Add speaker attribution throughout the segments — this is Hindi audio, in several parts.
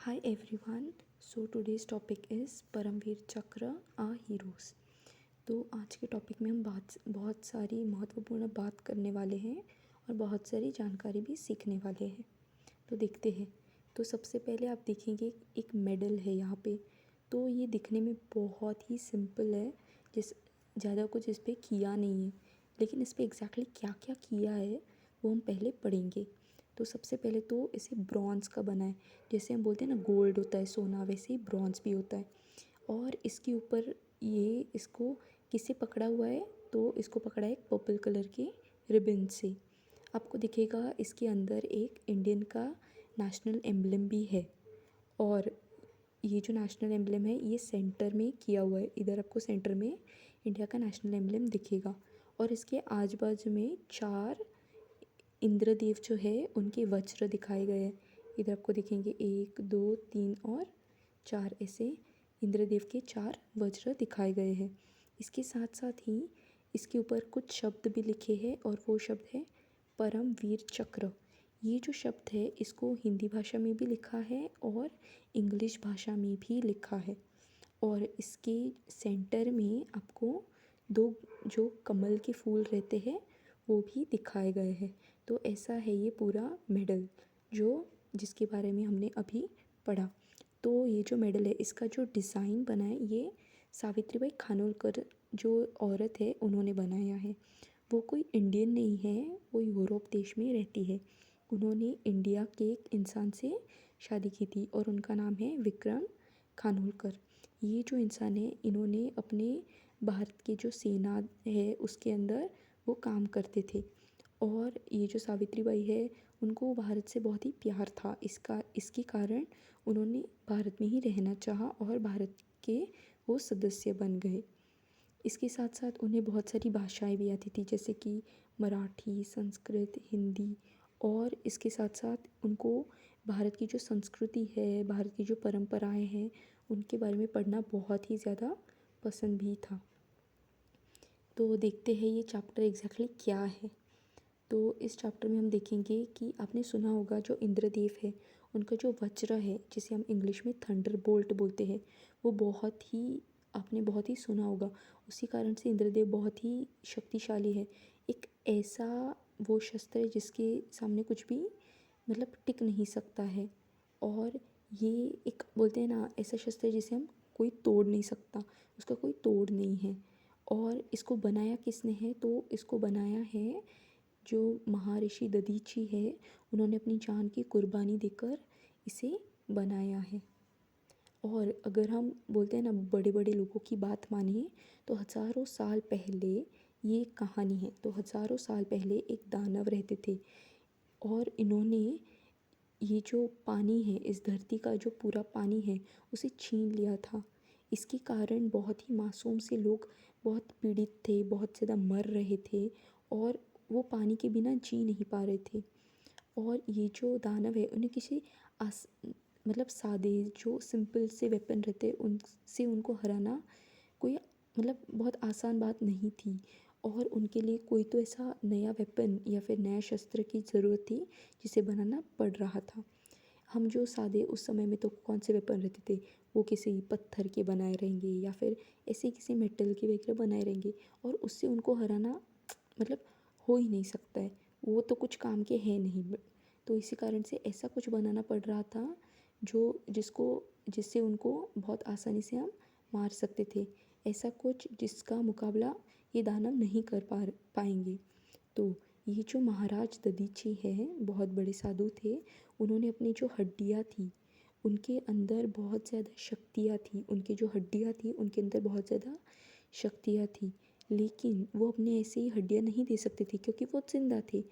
Speaker 1: Hi everyone. So today's topic is Paramvir चक्र आ हीरोज़। तो आज के टॉपिक में हम बहुत सारी महत्वपूर्ण बात करने वाले हैं और बहुत सारी जानकारी भी सीखने वाले हैं। तो देखते हैं। तो सबसे पहले आप देखेंगे एक मेडल है यहाँ पे। तो ये दिखने में बहुत ही सिंपल है, जिस ज़्यादा कुछ इस पर किया नहीं है, लेकिन इस पर एग्जैक्टली क्या क्या किया है वो हम पहले पढ़ेंगे। तो सबसे पहले तो इसे ब्रॉन्ज़ का बना है। जैसे हम बोलते हैं ना गोल्ड होता है सोना, वैसे ही ब्रॉन्ज़ भी होता है। और इसके ऊपर ये इसको किससे पकड़ा हुआ है, तो इसको पकड़ा है एक पर्पल कलर के रिबन से। आपको दिखेगा इसके अंदर एक इंडियन का नेशनल एम्ब्लम भी है। और ये जो नेशनल एम्ब्लम है ये सेंटर में किया हुआ है। इधर आपको सेंटर में इंडिया का नेशनल एम्ब्लम दिखेगा। और इसके आजू बाजू में 4 इंद्रदेव जो है उनके वज्र दिखाए गए हैं। इधर आपको दिखेंगे 1 2 3 और 4 ऐसे इंद्रदेव के 4 वज्र दिखाए गए हैं। इसके साथ साथ ही इसके ऊपर कुछ शब्द भी लिखे हैं और वो शब्द है परमवीर चक्र। ये जो शब्द है इसको हिंदी भाषा में भी लिखा है और इंग्लिश भाषा में भी लिखा है। और इसके सेंटर में आपको 2 जो कमल के फूल रहते हैं वो भी दिखाए गए हैं। तो ऐसा है ये पूरा मेडल जो जिसके बारे में हमने अभी पढ़ा। तो ये जो मेडल है इसका जो डिज़ाइन बना है ये सावित्रीबाई खानोलकर जो औरत है उन्होंने बनाया है। वो कोई इंडियन नहीं है, वो यूरोप देश में रहती है। उन्होंने इंडिया के एक इंसान से शादी की थी और उनका नाम है विक्रम खानोलकर। ये जो इंसान है इन्होंने अपने भारत की जो सेना है उसके अंदर वो काम करते थे। और ये जो सावित्रीबाई है उनको भारत से बहुत ही प्यार था। इसके कारण उन्होंने भारत में ही रहना चाहा और भारत के वो सदस्य बन गए। इसके साथ साथ उन्हें बहुत सारी भाषाएं भी आती थी, जैसे कि मराठी, संस्कृत, हिंदी। और इसके साथ साथ उनको भारत की जो संस्कृति है, भारत की जो परंपराएं हैं उनके बारे में पढ़ना बहुत ही ज़्यादा पसंद भी था। तो देखते हैं ये चैप्टर एग्जैक्टली क्या है। तो इस चैप्टर में हम देखेंगे कि आपने सुना होगा जो इंद्रदेव है उनका जो वज्र है जिसे हम इंग्लिश में थंडर बोल्ट बोलते हैं, वो आपने बहुत ही सुना होगा। उसी कारण से इंद्रदेव बहुत ही शक्तिशाली है। एक ऐसा वो शस्त्र है जिसके सामने कुछ भी टिक नहीं सकता है। और ये एक बोलते हैं ना ऐसा शस्त्र है जिसे हम कोई तोड़ नहीं सकता, उसका कोई तोड़ नहीं है। और इसको बनाया किसने है, तो इसको बनाया है जो महर्षि दधीची है, उन्होंने अपनी जान की कुर्बानी देकर इसे बनाया है। और अगर हम बोलते हैं ना बड़े बड़े लोगों की बात माने तो हज़ारों साल पहले ये कहानी है। तो हज़ारों साल पहले एक दानव रहते थे और इन्होंने ये जो पानी है, इस धरती का जो पूरा पानी है उसे छीन लिया था। इसके कारण बहुत ही मासूम से लोग बहुत पीड़ित थे, बहुत ज़्यादा मर रहे थे और वो पानी के बिना जी नहीं पा रहे थे। और ये जो दानव है उन्हें किसी आस सादे जो सिंपल से वेपन रहते उनसे उनको हराना कोई बहुत आसान बात नहीं थी। और उनके लिए कोई तो ऐसा नया वेपन या फिर नया शस्त्र की ज़रूरत थी जिसे बनाना पड़ रहा था। हम जो सादे उस समय में तो कौन से वेपन रहते थे, वो किसी पत्थर के बनाए रहेंगे या फिर ऐसे किसी मेटल के वगैरह बनाए रहेंगे और उससे उनको हराना मतलब हो ही नहीं सकता है, वो तो कुछ काम के है नहीं। तो इसी कारण से ऐसा कुछ बनाना पड़ रहा था जिससे उनको बहुत आसानी से हम मार सकते थे। ऐसा कुछ जिसका मुकाबला ये दानव नहीं कर पाएंगे। तो ये जो महाराज दधीची है बहुत बड़े साधु थे। उन्होंने अपनी जो हड्डियाँ थी उनके अंदर बहुत ज़्यादा शक्तियाँ थी, उनकी जो हड्डियाँ थी उनके अंदर बहुत ज़्यादा शक्तियाँ थी। लेकिन वो अपने ऐसे ही हड्डियाँ नहीं दे सकते थे क्योंकि वो जिंदा थे।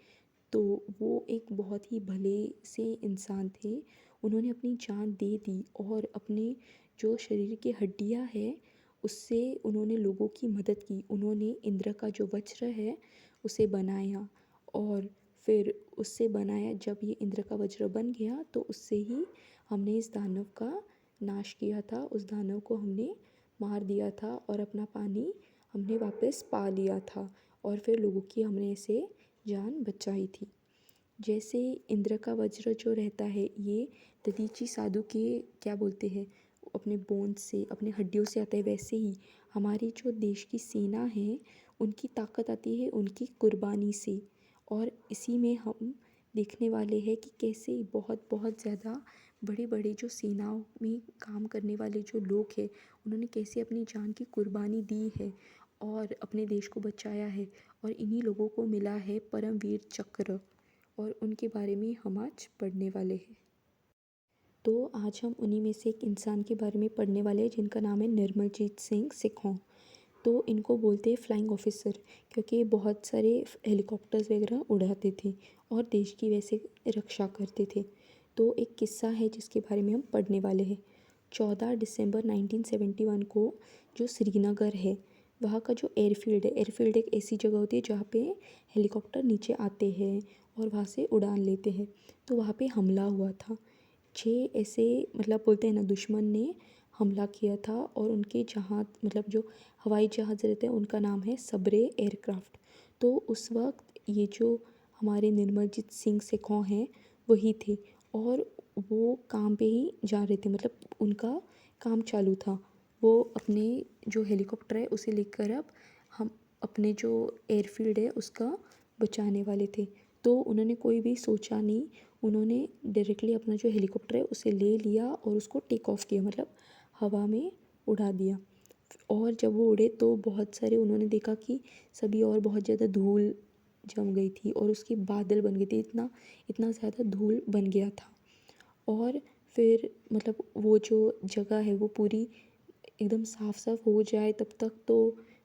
Speaker 1: तो वो एक बहुत ही भले से इंसान थे। उन्होंने अपनी जान दे दी और अपने जो शरीर की हड्डियाँ हैं उससे उन्होंने लोगों की मदद की। उन्होंने इंद्र का जो वज्र है उसे बनाया और फिर उससे बनाया। जब ये इंद्र का वज्र बन गया तो उससे ही हमने इस दानव का नाश किया था, उस दानव को हमने मार दिया था और अपना पानी हमने वापस पा लिया था और फिर लोगों की हमने ऐसे जान बचाई थी। जैसे इंद्र का वज्र जो रहता है ये दधीची साधु के क्या बोलते हैं अपने बोन्स से अपने हड्डियों से आता है, वैसे ही हमारी जो देश की सेना है उनकी ताकत आती है उनकी कुर्बानी से। और इसी में हम देखने वाले हैं कि कैसे बहुत बहुत ज़्यादा बड़े बड़े जो सेनाओं में काम करने वाले जो लोग हैं उन्होंने कैसे अपनी जान की कुर्बानी दी है और अपने देश को बचाया है। और इन्हीं लोगों को मिला है परमवीर चक्र, और उनके बारे में हम आज पढ़ने वाले हैं। तो आज हम उन्हीं में से एक इंसान के बारे में पढ़ने वाले हैं जिनका नाम है निर्मलजीत सिंह सिखों। तो इनको बोलते हैं फ्लाइंग ऑफिसर, क्योंकि ये बहुत सारे हेलीकॉप्टर्स वगैरह उड़ाते थे और देश की वैसे रक्षा करते थे। तो एक किस्सा है जिसके बारे में हम पढ़ने वाले हैं। 14 दिसंबर 1971 को जो श्रीनगर है वहाँ का जो एयरफील्ड है, एयरफील्ड एक ऐसी जगह होती है जहाँ पे हेलीकॉप्टर नीचे आते हैं और वहाँ से उड़ान लेते हैं। तो वहाँ पे हमला हुआ था। 6 ऐसे मतलब बोलते हैं ना दुश्मन ने हमला किया था, और उनके जहाज़ मतलब जो हवाई जहाज़ रहते हैं उनका नाम है सबरे एयरक्राफ्ट। तो उस वक्त ये जो हमारे निर्मलजीत सिंह सिखों हैं वही थे, और वो काम पे ही जा रहे थे, मतलब उनका काम चालू था। वो अपने जो हेलीकॉप्टर है उसे लेकर अब हम अपने जो एयरफील्ड है उसका बचाने वाले थे। तो उन्होंने कोई भी सोचा नहीं, उन्होंने डायरेक्टली अपना जो हेलीकॉप्टर है उसे ले लिया और उसको टेक ऑफ किया, मतलब हवा में उड़ा दिया। और जब वो उड़े तो बहुत सारे उन्होंने देखा कि सभी और बहुत ज़्यादा धूल जम गई थी और उसके बादल बन गए थे, इतना इतना ज़्यादा धूल बन गया था। और फिर मतलब वो जो जगह है वो पूरी एकदम साफ साफ हो जाए तब तक तो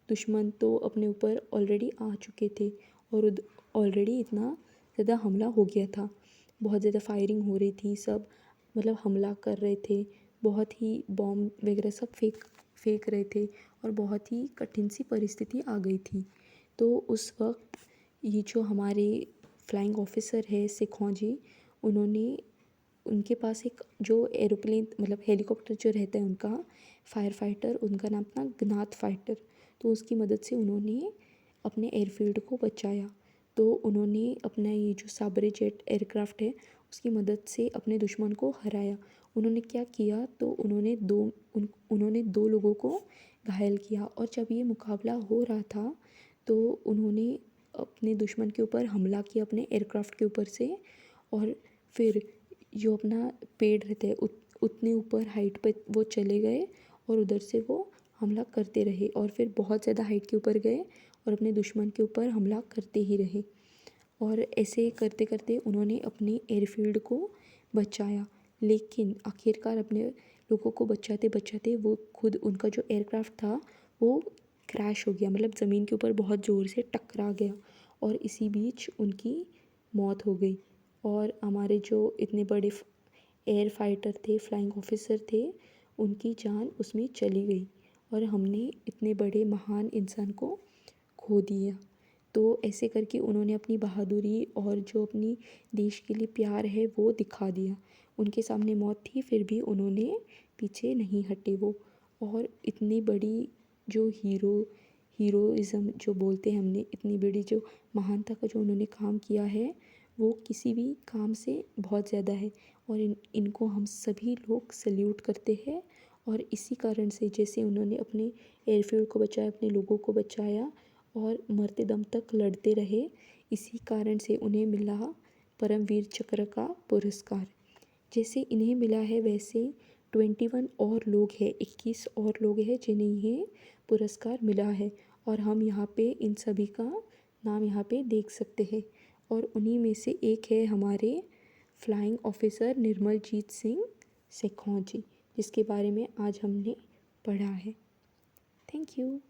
Speaker 1: दुश्मन तो अपने ऊपर ऑलरेडी आ चुके थे, और ऑलरेडी इतना ज़्यादा हमला हो गया था, बहुत ज़्यादा फायरिंग हो रही थी, सब मतलब हमला कर रहे थे, बहुत ही बॉम्ब वगैरह सब फेंक रहे थे, और बहुत ही कठिन सी परिस्थिति आ गई थी। तो उस वक्त ये जो हमारे फ्लाइंग ऑफिसर है सिखों जी, उन्होंने उनके पास एक जो एरोप्लेन मतलब हेलीकॉप्टर जो रहता है उनका फायर फाइटर, उनका नाम था गनाथ फाइटर। तो उसकी मदद से उन्होंने अपने एयरफील्ड को बचाया। तो उन्होंने अपना ये जो साबरे जेट एयरक्राफ्ट है उसकी मदद से अपने दुश्मन को हराया। उन्होंने क्या किया तो उन्होंने दो लोगों को घायल किया, और जब ये मुकाबला हो रहा था तो उन्होंने अपने दुश्मन के ऊपर हमला किया अपने एयरक्राफ्ट के ऊपर से, और फिर जो अपना पेड़ रहता है उतने ऊपर हाइट पर वो चले गए और उधर से वो हमला करते रहे, और फिर बहुत ज़्यादा हाइट के ऊपर गए और अपने दुश्मन के ऊपर हमला करते ही रहे। और ऐसे करते करते उन्होंने अपने एयरफील्ड को बचाया, लेकिन आखिरकार अपने लोगों को बचाते बचाते वो खुद उनका जो एयरक्राफ्ट था वो क्रैश हो गया, मतलब ज़मीन के ऊपर बहुत ज़ोर से टकरा गया, और इसी बीच उनकी मौत हो गई। और हमारे जो इतने बड़े एयर फाइटर थे, फ्लाइंग ऑफिसर थे, उनकी जान उसमें चली गई, और हमने इतने बड़े महान इंसान को खो दिया। तो ऐसे करके उन्होंने अपनी बहादुरी और जो अपनी देश के लिए प्यार है वो दिखा दिया। उनके सामने मौत थी फिर भी उन्होंने पीछे नहीं हटे वो। और इतनी बड़ी जो हीरोइज़्म जो बोलते हैं हमने, इतनी बड़ी जो महानता का जो उन्होंने काम किया है वो किसी भी काम से बहुत ज़्यादा है, और इनको हम सभी लोग सल्यूट करते हैं। और इसी कारण से जैसे उन्होंने अपने एयरफील्ड को बचाया, अपने लोगों को बचाया और मरते दम तक लड़ते रहे, इसी कारण से उन्हें मिला परमवीर चक्र का पुरस्कार। जैसे इन्हें मिला है वैसे 21 और लोग हैं, 21 और लोग हैं जिन्हें ये पुरस्कार मिला है, और हम यहाँ पे इन सभी का नाम यहाँ पे देख सकते हैं। और उन्हीं में से एक है हमारे फ्लाइंग ऑफिसर निर्मलजीत सिंह सिखों जी, जिसके बारे में आज हमने पढ़ा है। Thank you.